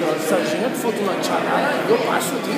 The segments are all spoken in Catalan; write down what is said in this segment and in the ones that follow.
El sergent et fot una xerrada i jo passo, tio.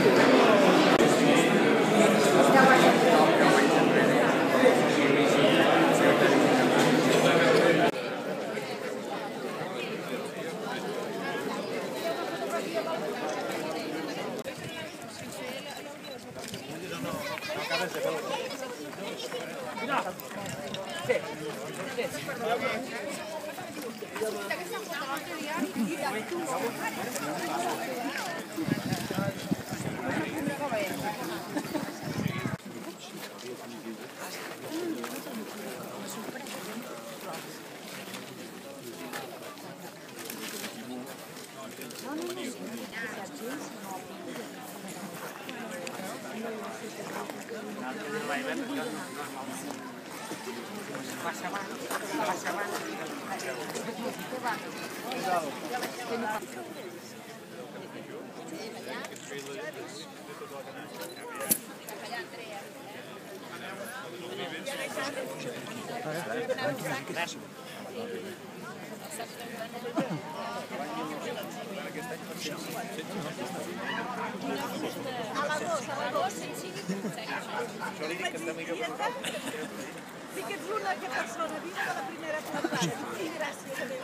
Sí que ets l'única persona viva de la primera planta. I gràcies a Déu.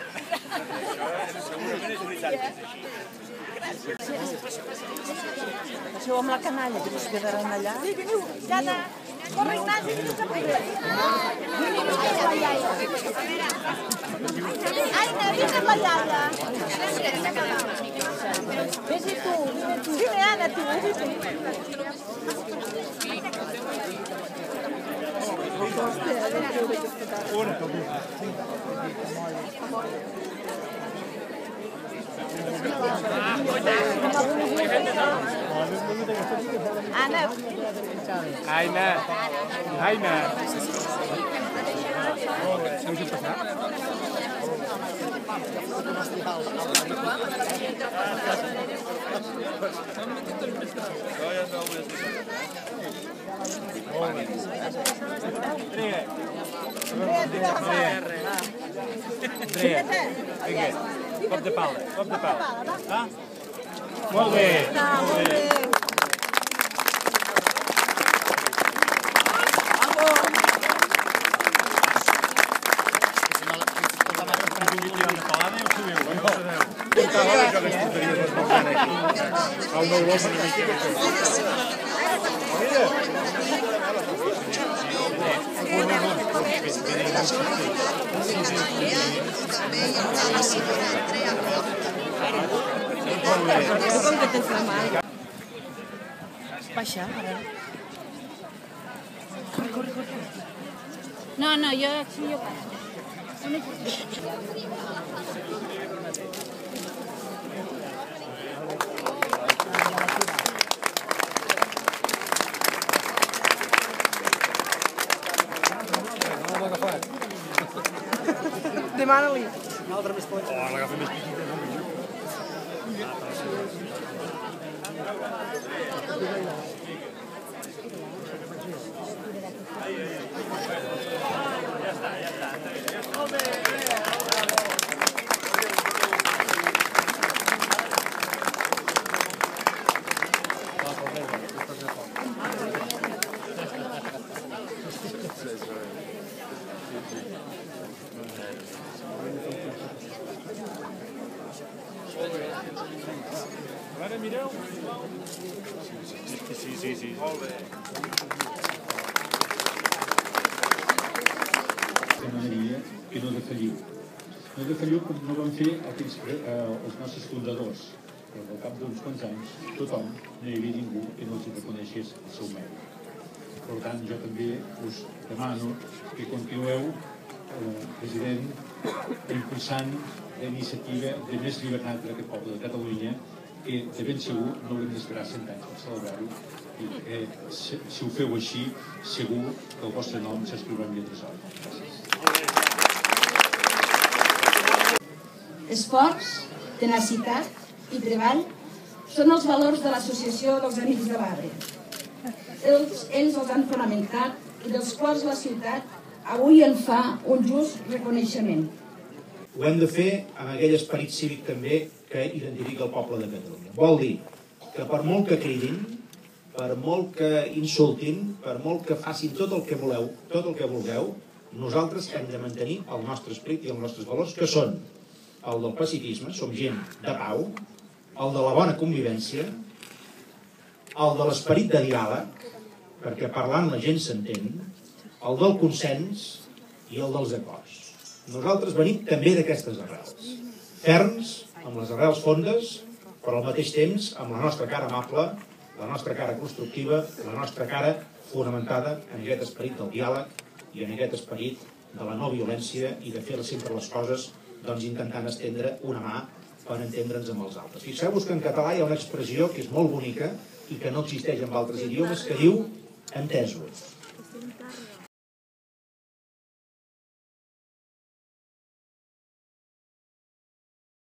Segurament és veritat que és així. Passeu amb la canalla, que us quedaran allà. Sí, veniu, Jana. Corre, Ignasi, veniu cap allà. Aina, vine amb la iaia. Vés-hi tu, vine tu. Vine, Anna, tu, vés-hi tu. Anna. Aina. Aina. Sabeu què ha passat? Cop de pala, cop de pala. Molt bé. Baixa, ara. Corre. No, jo passo. Demana-li. L'altre més pot. Oh, l'agafa més petita. Ara mireu. Sí. Molt bé. Demanaria que no defalliu. No defalliu com no van fer els nostres fundadors, però al cap d'uns quants anys tothom, no hi havia ningú que no els reconeixés el seu mèrit. Per tant, jo també us demano que continueu, president, impulsant la iniciativa de més llibertat per aquest poble de Catalunya, que de ben segur no haurem d'esperar 100 anys per celebrar-ho, i si ho feu així, segur que el vostre nom s'escriurà en lletres d'or. Gràcies. Esforç, tenacitat i treball són els valors de l'Associació dels Amics de l'Arbre. ells els han fonamentat i dels quals la ciutat avui en fa un just reconeixement. Ho hem de fer amb aquell esperit cívic també que identifica el poble de Catalunya. Vol dir que per molt que cridin, per molt que insultin, per molt que facin tot el que voleu, tot el que vulgueu, nosaltres hem de mantenir el nostre esperit i els nostres valors, que són el del pacifisme, som gent de pau, el de la bona convivència, el de l'esperit de diàleg, perquè parlant la gent s'entén, el del consens i el dels acords. Nosaltres venim també d'aquestes arrels, ferms, amb les arrels fondes, però al mateix temps amb la nostra cara amable, la nostra cara constructiva, la nostra cara fonamentada en aquest esperit del diàleg i en aquest esperit de la no violència i de fer sempre les coses intentant estendre una mà per entendre'ns amb els altres. Fixeu-vos que en català hi ha una expressió que és molt bonica i que no existeix en altres idiomes, que diu entesos.